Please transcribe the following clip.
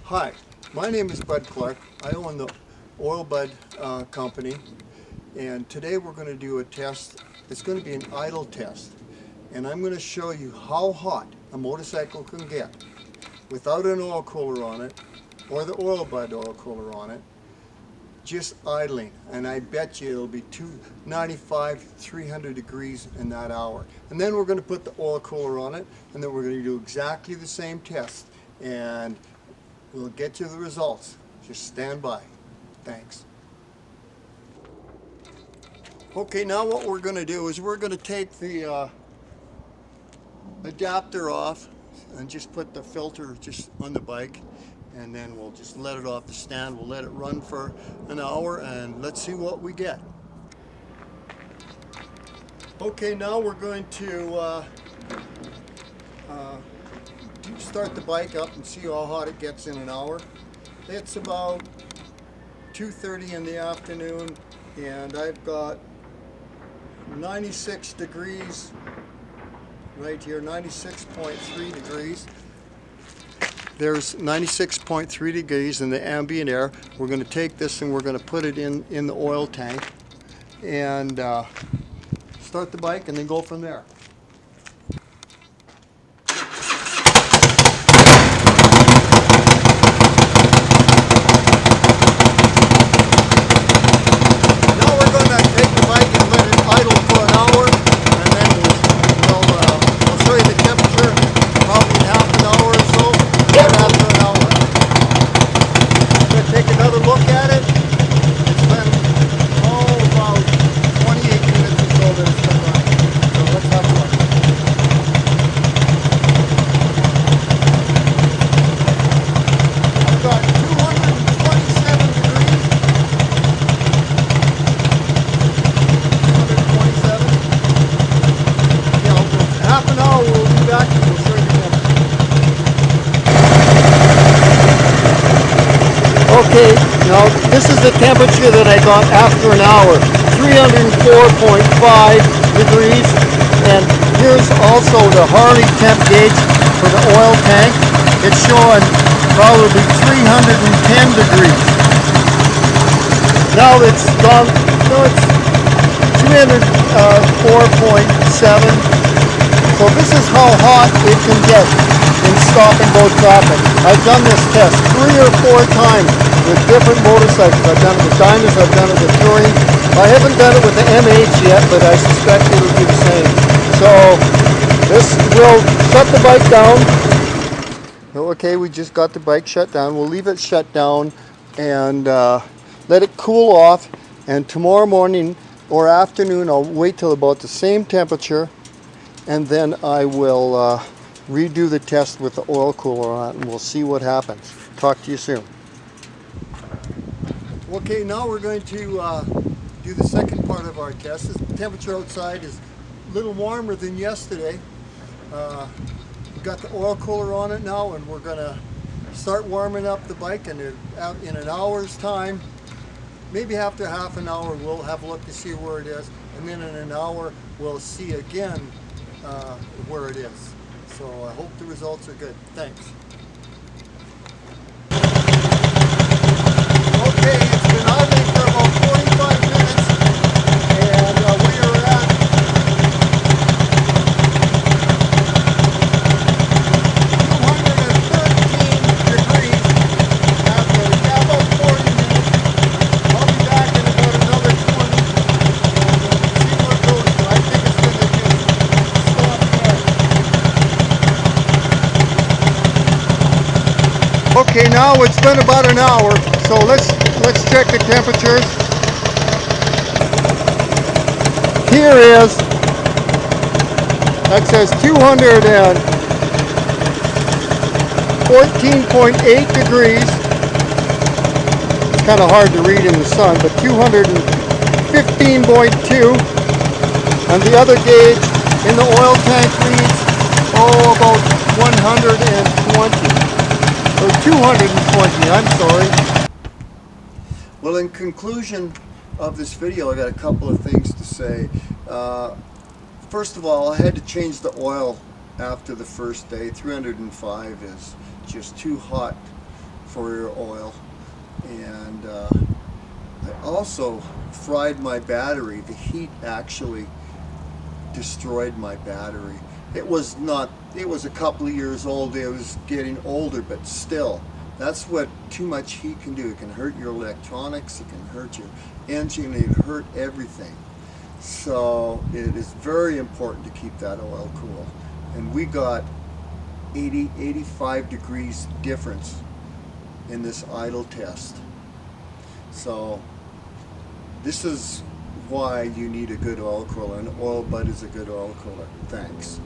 Hi, my name is Bud Clark. I own the OilBud company, and today we're going to do a test. It's going to be an idle test, and I'm going to show you how hot a motorcycle can get without an oil cooler on it or the OilBud oil cooler on it, just idling. And I bet you it'll be 295, 300 degrees in that hour. And then we're going to put the oil cooler on it, and then we're going to do exactly the same test, and we'll get you the results. Just stand by. Thanks. Okay, now what we're going to do is we're going to take the adapter off and just put the filter just on the bike, and then we'll just let it off the stand. We'll let it run for an hour, and let's see what we get. Okay, now we're going to start the bike up and see how hot it gets in an hour. It's about 2:30 in the afternoon, and I've got 96 degrees right here, 96.3 degrees. There's 96.3 degrees in the ambient air. We're going to take this and we're going to put it in the oil tank and start the bike and then go from there. Okay, now this is the temperature that I got after an hour, 304.5 degrees, and here's also the Harley temp gauge for the oil tank. It's showing probably 310 degrees. Now it's gone, no, it's 304.7. So this is how hot it can get in stop and go traffic. I've done this test 3 or 4 times with different motorcycles. I've done it with Diamonds, I've done it with Touring. I haven't done it with the MH yet, but I suspect it'll be the same. So this will shut the bike down. Okay, we just got the bike shut down. We'll leave it shut down and let it cool off. And tomorrow morning or afternoon, I'll wait till about the same temperature, and then I will redo the test with the oil cooler on it, and we'll see what happens. Talk to you soon. Okay, now we're going to do the second part of our test. The temperature outside is a little warmer than yesterday. We've got the oil cooler on it now, and we're going to start warming up the bike, and in an hour's time, maybe after half an hour, we'll have a look to see where it is, and then in an hour we'll see again where it is. So I hope the results are good. Thanks. Okay, it's been idling for about 45 minutes, and we are at 213 degrees after about 40 minutes. I'll be back in about another 20, and we'll see where it goes. I think it's going to just stop there. Okay, now it's been about an hour, so let's check the temperatures. Here is, that says 214.8 degrees. It's kind of hard to read in the sun, but 215.2, and the other gauge in the oil tank reads, about 120. Or 220, I'm sorry. Well, in conclusion of this video, I got a couple of things to say. First of all, I had to change the oil after the first day. 305 is just too hot for your oil. And I also fried my battery. The heat actually destroyed my battery. It was a couple of years old. It was getting older, but still, that's what too much heat can do. It can hurt your electronics, it can hurt your engine, it can hurt everything. So it is very important to keep that oil cool. And we got 85 degrees difference in this idle test. So this is why you need a good oil cooler, and OilBud is a good oil cooler. Thanks.